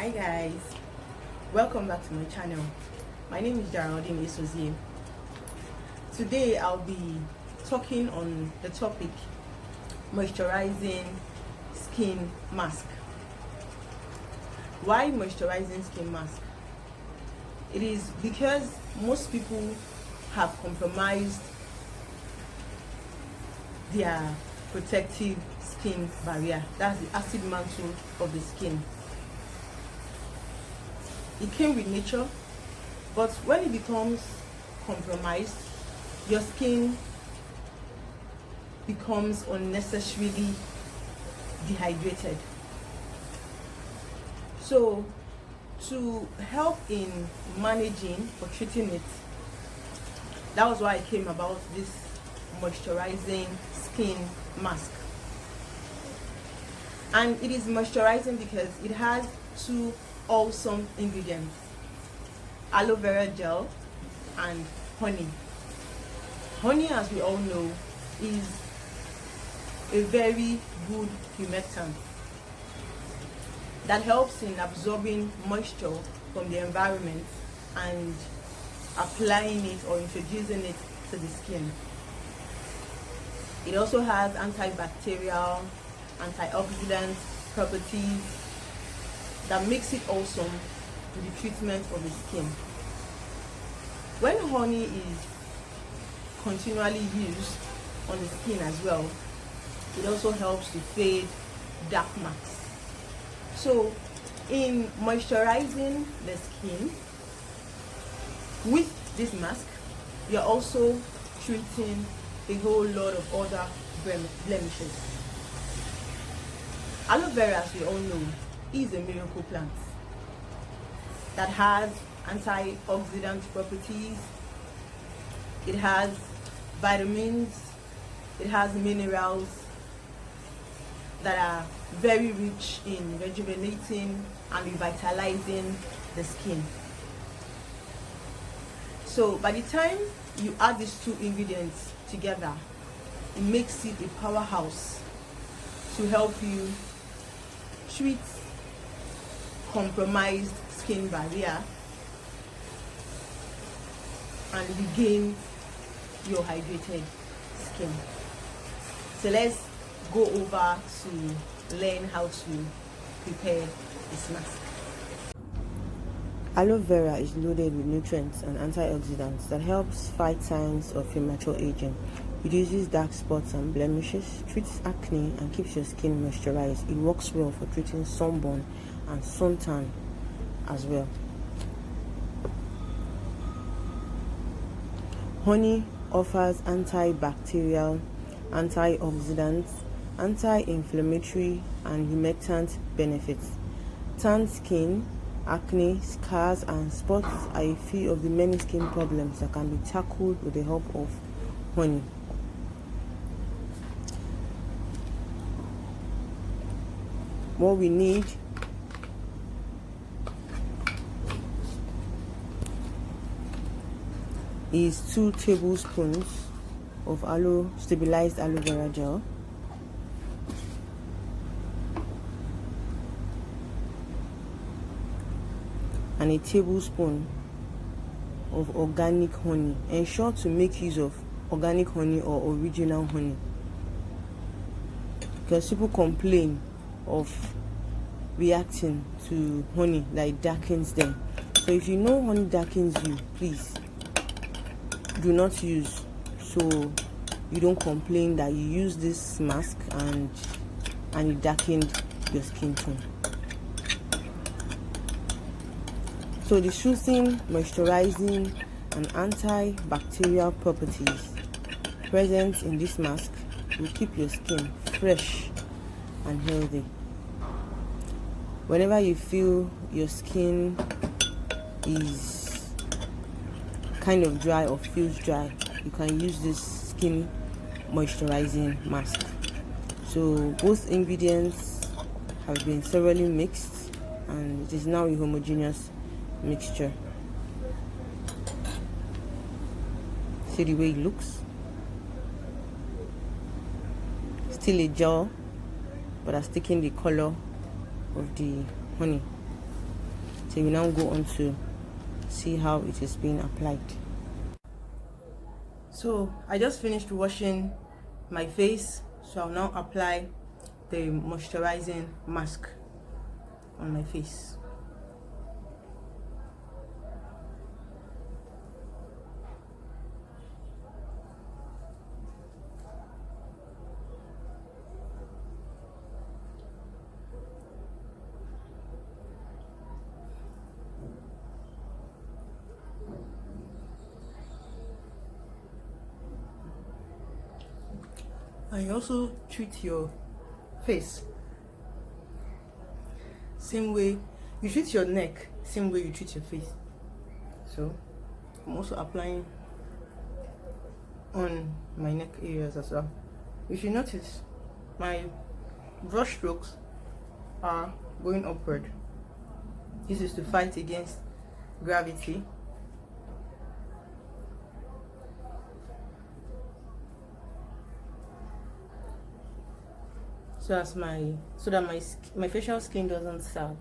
Hi guys, welcome back to my channel. My name is Geraldine Esozie. Today I'll be talking on the topic moisturizing skin mask. Why moisturizing skin mask? It is because most people have compromised their protective skin barrier. That's the acid mantle of the skin. It came with nature, but when it becomes compromised, your skin becomes unnecessarily dehydrated. So to help in managing or treating it, that was why I came about this moisturizing skin mask. And it is moisturizing because it has two awesome ingredients: aloe vera gel and honey. Honey, as we all know, is a very good humectant that helps in absorbing moisture from the environment and applying it or introducing it to the skin. It also has antibacterial, antioxidant properties that makes it awesome to the treatment of the skin. When honey is continually used on the skin as well, it also helps to fade dark marks. So in moisturizing the skin with this mask, you're also treating a whole lot of other blemishes. Aloe vera, as we all know, is a miracle plant that has antioxidant properties. It has vitamins, it has minerals that are very rich in rejuvenating and revitalizing the skin. So by the time you add these two ingredients together, it makes it a powerhouse to help you treat compromised skin barrier and regain your hydrated skin. So let's go over to learn how to prepare this mask. Aloe vera is loaded with nutrients and antioxidants that helps fight signs of premature aging, reduces dark spots and blemishes, treats acne and keeps your skin moisturized. It works well for treating sunburn and suntan as well. Honey offers antibacterial, antioxidants, anti-inflammatory and humectant benefits. Tanned skin, acne, scars and spots are a few of the many skin problems that can be tackled with the help of honey. What we need is 2 tablespoons of stabilized aloe vera gel, and a tablespoon of organic honey. Ensure to make use of organic honey or original honey, because people complain of reacting to honey that it darkens them. So if you know honey darkens you, please do not use, so you don't complain that you use this mask and it darkened your skin tone. So the soothing, moisturizing and antibacterial properties present in this mask will keep your skin fresh and healthy. Whenever you feel your skin is kind of dry or feels dry, you can use this skin moisturizing mask. So both ingredients have been thoroughly mixed and it is now a homogeneous mixture. See the way it looks? Still a gel, but I've taken the color of the honey. So we now go on to see how it is being applied. So I just finished washing my face, so I'll now apply the moisturizing mask on my face. And you also treat your face same way you treat your neck, same way you treat your face. So I'm also applying on my neck areas as well. If you notice, my brush strokes are going upward. This is to fight against gravity. So that my facial skin doesn't sag.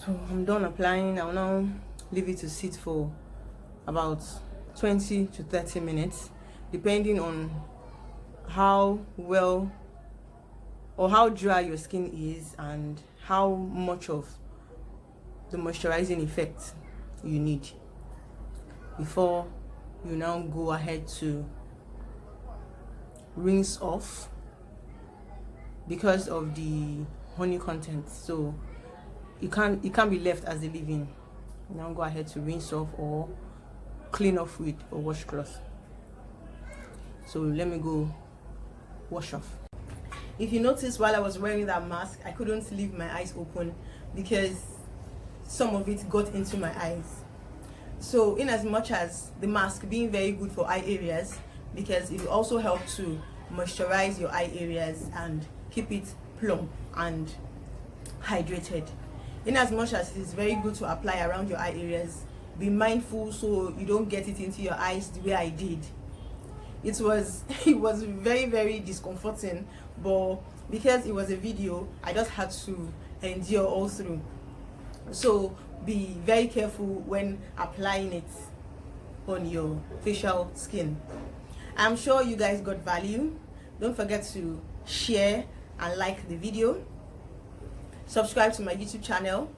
So I'm done applying. I'll now leave it to sit for about 20 to 30 minutes, depending on how well or how dry your skin is and how much of the moisturizing effect you need before you now go ahead to rinse off because of the honey content. So it can't be left as a leave-in. Now go ahead to rinse off or clean off with a washcloth. So let me go wash off. If you notice, while I was wearing that mask, I couldn't leave my eyes open because some of it got into my eyes. So in as much as the mask being very good for eye areas, because it will also help to moisturize your eye areas and keep it plump and hydrated. In as much as it is very good to apply around your eye areas, be mindful so you don't get it into your eyes the way I did. It was very, very discomforting, but because it was a video, I just had to endure all through. So be very careful when applying it on your facial skin. I'm sure you guys got value. Don't forget to share and like the video. Subscribe to my YouTube channel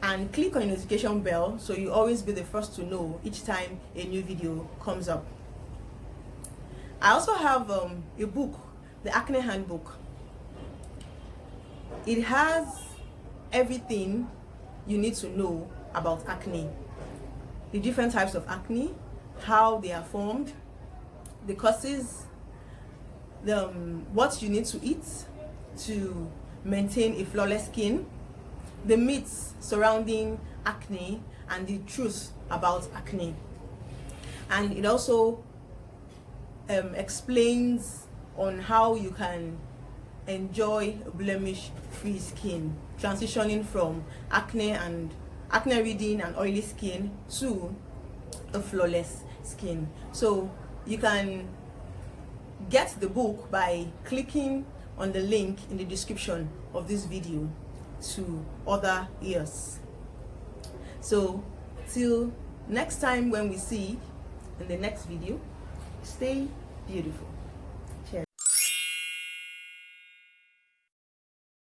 and click on the notification bell so you always be the first to know each time a new video comes up. I also have a book, the Acne Handbook. It has everything you need to know about acne, the different types of acne, how they are formed, the causes, what you need to eat to maintain a flawless skin, the myths surrounding acne and the truth about acne. And it also explains on how you can enjoy blemish-free skin, transitioning from acne-ridden and oily skin to a flawless skin. So you can get the book by clicking on the link in the description of this video. to other ears. So till next time when we see in the next video, stay beautiful.